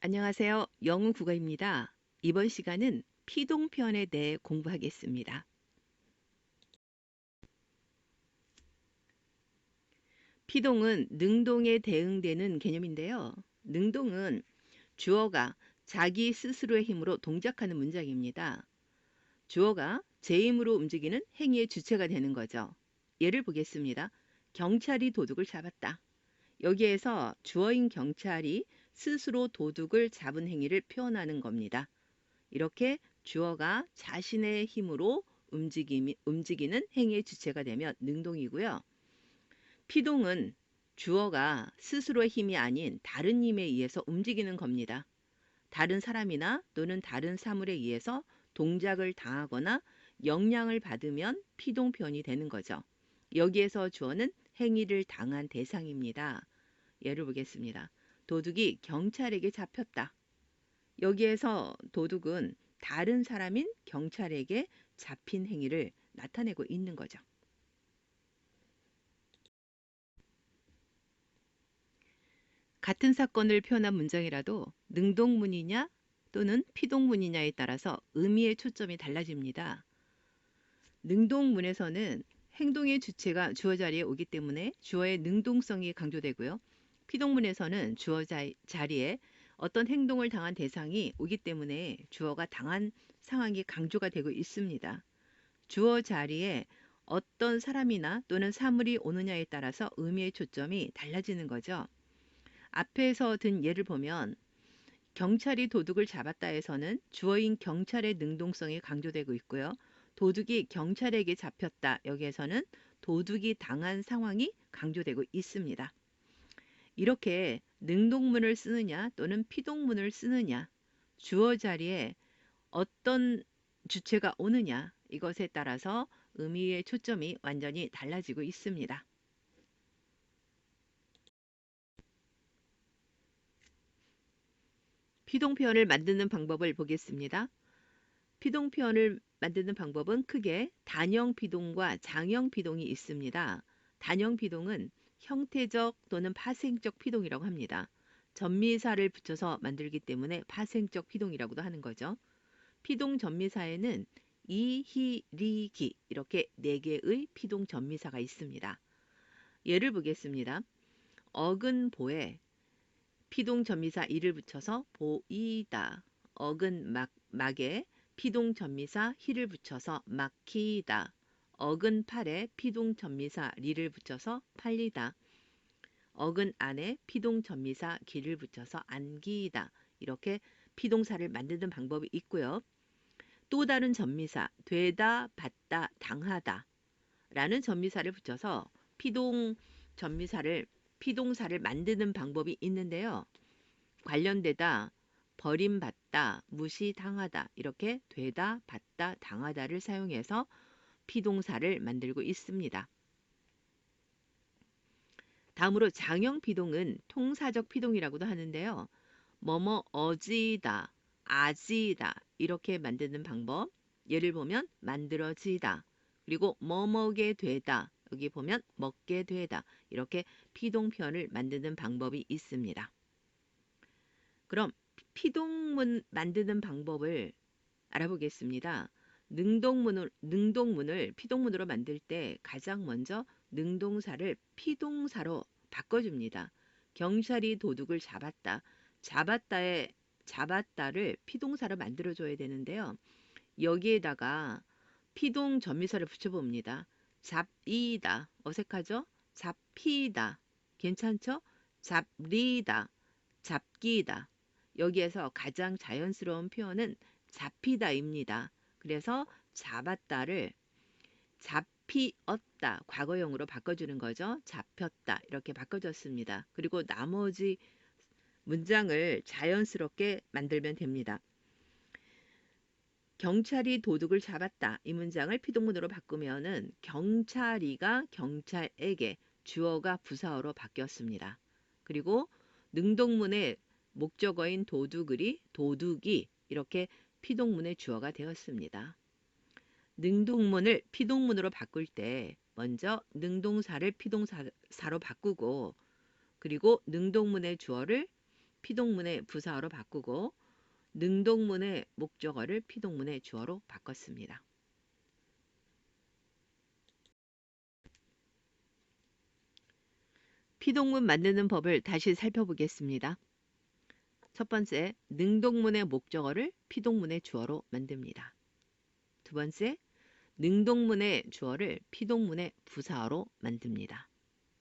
안녕하세요. 영어 국어입니다. 이번 시간은 피동편에 대해 공부하겠습니다. 피동은 능동에 대응되는 개념인데요. 능동은 주어가 자기 스스로의 힘으로 동작하는 문장입니다. 주어가 제 힘으로 움직이는 행위의 주체가 되는 거죠. 예를 보겠습니다. 경찰이 도둑을 잡았다. 여기에서 주어인 경찰이 스스로 도둑을 잡은 행위를 표현하는 겁니다. 이렇게 주어가 자신의 힘으로 움직이는 행위의 주체가 되면 능동이고요. 피동은 주어가 스스로의 힘이 아닌 다른 힘에 의해서 움직이는 겁니다. 다른 사람이나 또는 다른 사물에 의해서 동작을 당하거나 영향을 받으면 피동편이 되는 거죠. 여기에서 주어는 행위를 당한 대상입니다. 예를 보겠습니다. 도둑이 경찰에게 잡혔다. 여기에서 도둑은 다른 사람인 경찰에게 잡힌 행위를 나타내고 있는 거죠. 같은 사건을 표현한 문장이라도 능동문이냐 또는 피동문이냐에 따라서 의미의 초점이 달라집니다. 능동문에서는 행동의 주체가 주어 자리에 오기 때문에 주어의 능동성이 강조되고요. 피동문에서는 주어 자리에 어떤 행동을 당한 대상이 오기 때문에 주어가 당한 상황이 강조가 되고 있습니다. 주어 자리에 어떤 사람이나 또는 사물이 오느냐에 따라서 의미의 초점이 달라지는 거죠. 앞에서 든 예를 보면 경찰이 도둑을 잡았다에서는 주어인 경찰의 능동성이 강조되고 있고요. 도둑이 경찰에게 잡혔다. 여기에서는 도둑이 당한 상황이 강조되고 있습니다. 이렇게 능동문을 쓰느냐 또는 피동문을 쓰느냐, 주어 자리에 어떤 주체가 오느냐, 이것에 따라서 의미의 초점이 완전히 달라지고 있습니다. 피동표현을 만드는 방법을 보겠습니다. 피동표현을 만드는 방법은 크게 단형 피동과 장형 피동이 있습니다. 단형 피동은 형태적 또는 파생적 피동이라고 합니다. 전미사를 붙여서 만들기 때문에 파생적 피동이라고도 하는 거죠. 피동 전미사에는 이, 히, 리, 기 이렇게 4개의 피동 전미사가 있습니다. 예를 보겠습니다. 어근보에 피동 전미사 이를 붙여서 보이다. 막에 피동 전미사 히를 붙여서 막히다. 어근팔에 피동 전미사 리를 붙여서 팔리다. 어근 안에 피동 전미사 기를 붙여서 안기다. 이렇게 피동사를 만드는 방법이 있고요. 또 다른 전미사 되다, 받다, 당하다 라는 전미사를 붙여서 피동사를 만드는 방법이 있는데요. 관련되다, 버림받다, 무시당하다 이렇게 되다, 받다, 당하다를 사용해서 피동사를 만들고 있습니다. 다음으로 장형 피동은 통사적 피동이라고도 하는데요. 뭐뭐 어지다, 아지다 이렇게 만드는 방법. 예를 보면 만들어지다. 그리고 뭐먹게 되다. 여기 보면 먹게 되다. 이렇게 피동편을 만드는 방법이 있습니다. 그럼 피동문 만드는 방법을 알아보겠습니다. 능동문을 피동문으로 만들 때 가장 먼저 능동사를 피동사로 바꿔줍니다. 경찰이 도둑을 잡았다. 잡았다를 피동사로 만들어줘야 되는데요. 여기에다가 피동 전미사를 붙여봅니다. 잡이다. 어색하죠? 잡히다. 괜찮죠? 잡리다. 잡기다. 여기에서 가장 자연스러운 표현은 잡히다입니다. 그래서 잡았다를 잡히었다 과거형으로 바꿔주는 거죠. 잡혔다 이렇게 바꿔줬습니다. 그리고 나머지 문장을 자연스럽게 만들면 됩니다. 경찰이 도둑을 잡았다. 이 문장을 피동문으로 바꾸면은 경찰이가 경찰에게 주어가 부사어로 바뀌었습니다. 그리고 능동문의 목적어인 도둑이 이렇게 피동문의 주어가 되었습니다. 능동문을 피동문으로 바꿀 때 먼저 능동사를 피동사로 바꾸고 그리고 능동문의 주어를 피동문의 부사어로 바꾸고 능동문의 목적어를 피동문의 주어로 바꿨습니다. 피동문 만드는 법을 다시 살펴보겠습니다. 첫 번째, 능동문의 목적어를 피동문의 주어로 만듭니다. 두 번째, 능동문의 주어를 피동문의 부사어로 만듭니다.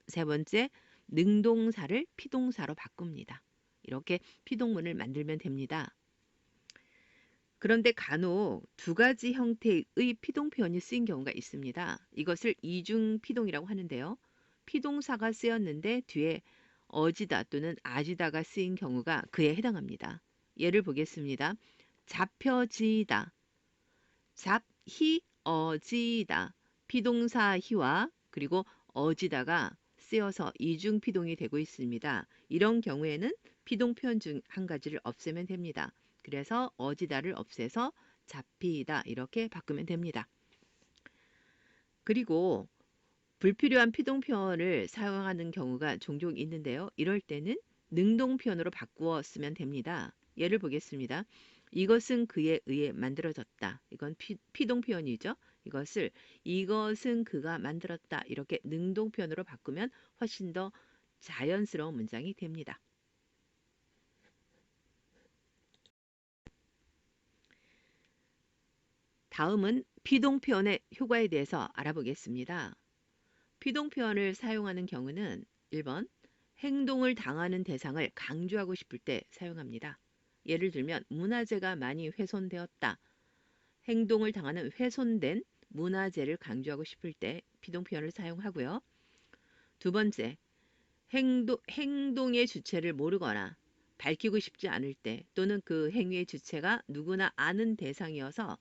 세 번째, 능동사를 피동사로 바꿉니다. 이렇게 피동문을 만들면 됩니다. 그런데 간혹 두 가지 형태의 피동 표현이 쓰인 경우가 있습니다. 이것을 이중 피동이라고 하는데요. 피동사가 쓰였는데 뒤에 어지다 또는 아지다가 쓰인 경우가 그에 해당합니다. 예를 보겠습니다. 잡혀지다, 잡히어지다. 피동사 히와 그리고 어지다가 쓰여서 이중 피동이 되고 있습니다. 이런 경우에는 피동 표현 중 한 가지를 없애면 됩니다. 그래서 어지다를 없애서 잡히다 이렇게 바꾸면 됩니다. 그리고 불필요한 피동 표현을 사용하는 경우가 종종 있는데요. 이럴 때는 능동 표현으로 바꾸어 쓰면 됩니다. 예를 보겠습니다. 이것은 그에 의해 만들어졌다. 이건 피동 표현이죠. 이것은 그가 만들었다. 이렇게 능동 표현으로 바꾸면 훨씬 더 자연스러운 문장이 됩니다. 다음은 피동 표현의 효과에 대해서 알아보겠습니다. 피동 표현을 사용하는 경우는 1번 행동을 당하는 대상을 강조하고 싶을 때 사용합니다. 예를 들면 문화재가 많이 훼손되었다. 행동을 당하는 훼손된 문화재를 강조하고 싶을 때 피동 표현을 사용하고요. 두 번째, 행동의 주체를 모르거나 밝히고 싶지 않을 때 또는 그 행위의 주체가 누구나 아는 대상이어서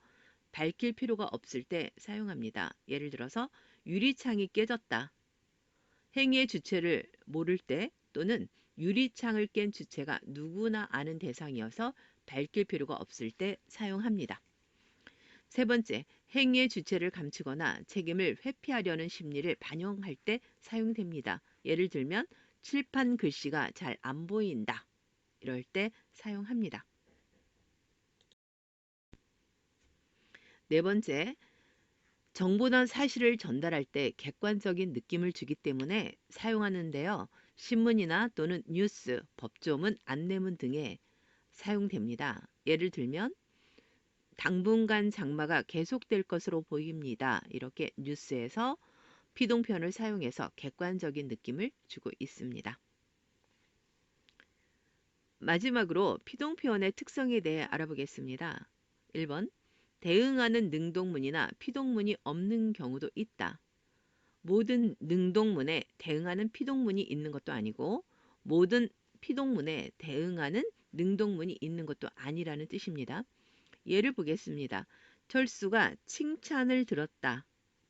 밝힐 필요가 없을 때 사용합니다. 예를 들어서 유리창이 깨졌다. 행위의 주체를 모를 때 또는 유리창을 깬 주체가 누구나 아는 대상이어서 밝힐 필요가 없을 때 사용합니다. 세 번째, 행위의 주체를 감추거나 책임을 회피하려는 심리를 반영할 때 사용됩니다. 예를 들면 칠판 글씨가 잘 안 보인다. 이럴 때 사용합니다. 네 번째, 정보나 사실을 전달할 때 객관적인 느낌을 주기 때문에 사용하는데요. 신문이나 또는 뉴스, 법조문, 안내문 등에 사용됩니다. 예를 들면 당분간 장마가 계속될 것으로 보입니다. 이렇게 뉴스에서 피동 표현을 사용해서 객관적인 느낌을 주고 있습니다. 마지막으로 피동 표현의 특성에 대해 알아보겠습니다. 1번, 대응하는 능동문이나 피동문이 없는 경우도 있다. 모든 능동문에 대응하는 피동문이 있는 것도 아니고 모든 피동문에 대응하는 능동문이 있는 것도 아니라는 뜻입니다. 예를 보겠습니다. 철수가 칭찬을 들었다.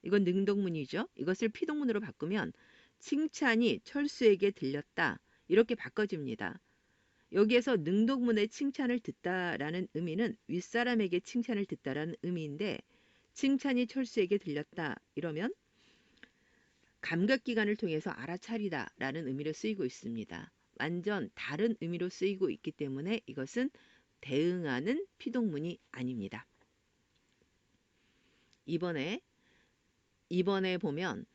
이건 능동문이죠. 이것을 피동문으로 바꾸면 칭찬이 철수에게 들렸다. 이렇게 바꿔집니다. 여기에서 능동문의 칭찬을 듣다라는 의미는 윗사람에게 칭찬을 듣다라는 의미인데 칭찬이 철수에게 들렸다. 이러면 감각기관을 통해서 알아차리다라는 의미로 쓰이고 있습니다. 완전 다른 의미로 쓰이고 있기 때문에 이것은 대응하는 피동문이 아닙니다. 이번에 보면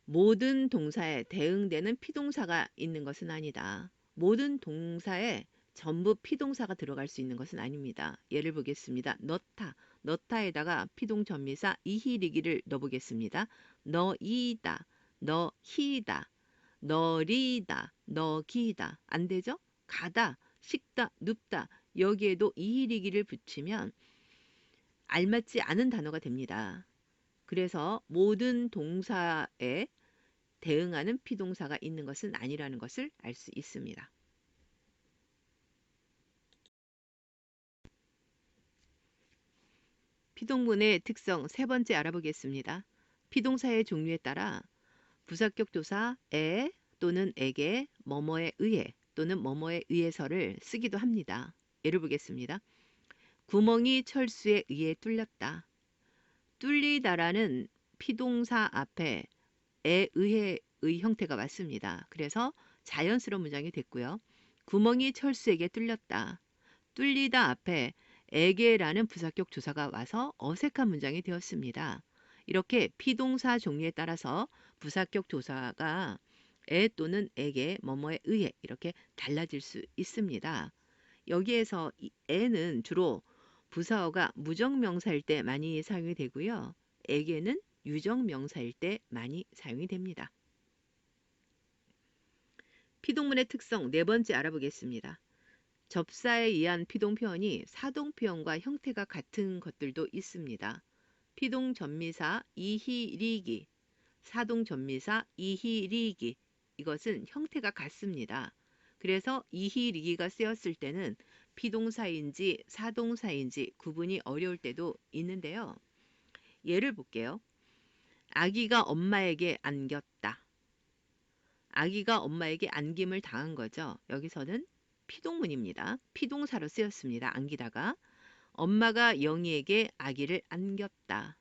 모든 동사에 대응되는 피동사가 있는 것은 아니다. 모든 동사에 전부 피동사가 들어갈 수 있는 것은 아닙니다. 예를 보겠습니다. 넣다에다가 피동전미사 이히리기를 넣어보겠습니다. 너이다, 너히다, 너리다, 너기다. 안 되죠? 가다, 식다, 눕다. 여기에도 이히리기를 붙이면 알맞지 않은 단어가 됩니다. 그래서 모든 동사에 대응하는 피동사가 있는 것은 아니라는 것을 알 수 있습니다. 피동문의 특성 세 번째 알아보겠습니다. 피동사의 종류에 따라 부사격 도사 에 또는 에게, 뭐뭐에 의해 또는 뭐뭐에 의해서를 쓰기도 합니다. 예를 보겠습니다. 구멍이 철수에 의해 뚫렸다. 뚫리다라는 피동사 앞에 에 의해의 형태가 맞습니다. 그래서 자연스러운 문장이 됐고요. 구멍이 철수에게 뚫렸다. 뚫리다 앞에 에게라는 부사격 조사가 와서 어색한 문장이 되었습니다. 이렇게 피동사 종류에 따라서 부사격 조사가 에 또는 에게, 뭐뭐에 의해 이렇게 달라질 수 있습니다. 여기에서 이 에는 주로 부사어가 무정명사일 때 많이 사용이 되고요. 에게는 유정명사일 때 많이 사용이 됩니다. 피동문의 특성 네 번째 알아보겠습니다. 접사에 의한 피동 표현이 사동 표현과 형태가 같은 것들도 있습니다. 피동 전미사 이히리기, 사동 전미사 이히리기, 이것은 형태가 같습니다. 그래서 이히리기가 쓰였을 때는 피동사인지 사동사인지 구분이 어려울 때도 있는데요. 예를 볼게요. 아기가 엄마에게 안겼다. 아기가 엄마에게 안김을 당한 거죠. 여기서는 피동문입니다. 피동사로 쓰였습니다. 안기다가. 엄마가 영희에게 아기를 안겼다.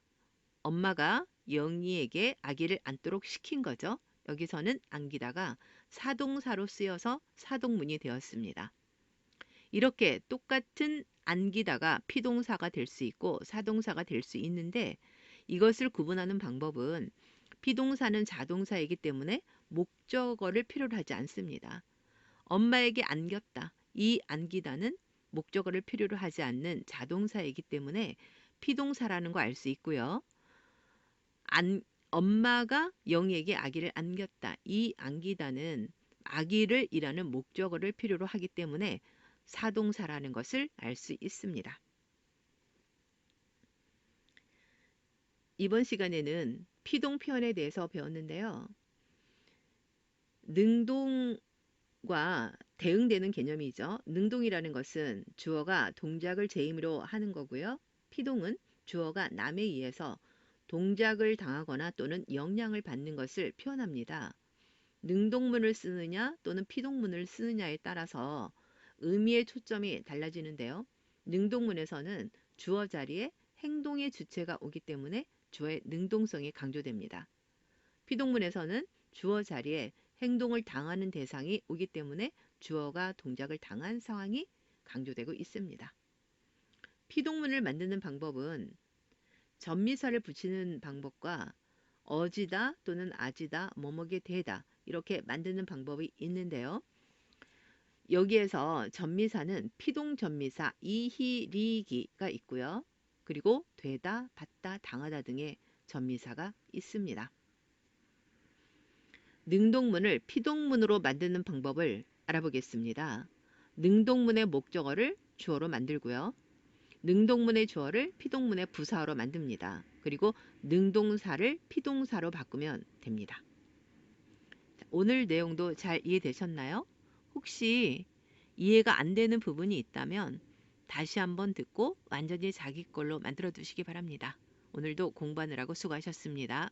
엄마가 영희에게 아기를 안도록 시킨 거죠. 여기서는 안기다가 사동사로 쓰여서 사동문이 되었습니다. 이렇게 똑같은 안기다가 피동사가 될 수 있고 사동사가 될 수 있는데 이것을 구분하는 방법은 피동사는 자동사이기 때문에 목적어를 필요로 하지 않습니다. 엄마에게 안겼다. 이 안기다는 목적어를 필요로 하지 않는 자동사이기 때문에 피동사라는 거 알 수 있고요. 엄마가 영희에게 아기를 안겼다. 이 안기다는 아기를 이라는 목적어를 필요로 하기 때문에 사동사라는 것을 알 수 있습니다. 이번 시간에는 피동 표현에 대해서 배웠는데요. 능동과 대응되는 개념이죠. 능동이라는 것은 주어가 동작을 제 힘으로 하는 거고요. 피동은 주어가 남에 의해서 동작을 당하거나 또는 영향을 받는 것을 표현합니다. 능동문을 쓰느냐 또는 피동문을 쓰느냐에 따라서 의미의 초점이 달라지는데요. 능동문에서는 주어 자리에 행동의 주체가 오기 때문에 주어의 능동성이 강조됩니다. 피동문에서는 주어 자리에 행동을 당하는 대상이 오기 때문에 주어가 동작을 당한 상황이 강조되고 있습니다. 피동문을 만드는 방법은 전미사를 붙이는 방법과 어지다 또는 아지다, 뭐뭐게 되다 이렇게 만드는 방법이 있는데요. 여기에서 전미사는 피동 전미사 이히리기가 있고요. 그리고 되다, 받다, 당하다 등의 전미사가 있습니다. 능동문을 피동문으로 만드는 방법을 알아보겠습니다. 능동문의 목적어를 주어로 만들고요. 능동문의 주어를 피동문의 부사어로 만듭니다. 그리고 능동사를 피동사로 바꾸면 됩니다. 오늘 내용도 잘 이해되셨나요? 혹시 이해가 안 되는 부분이 있다면 다시 한번 듣고 완전히 자기 걸로 만들어 두시기 바랍니다. 오늘도 공부하느라고 수고하셨습니다.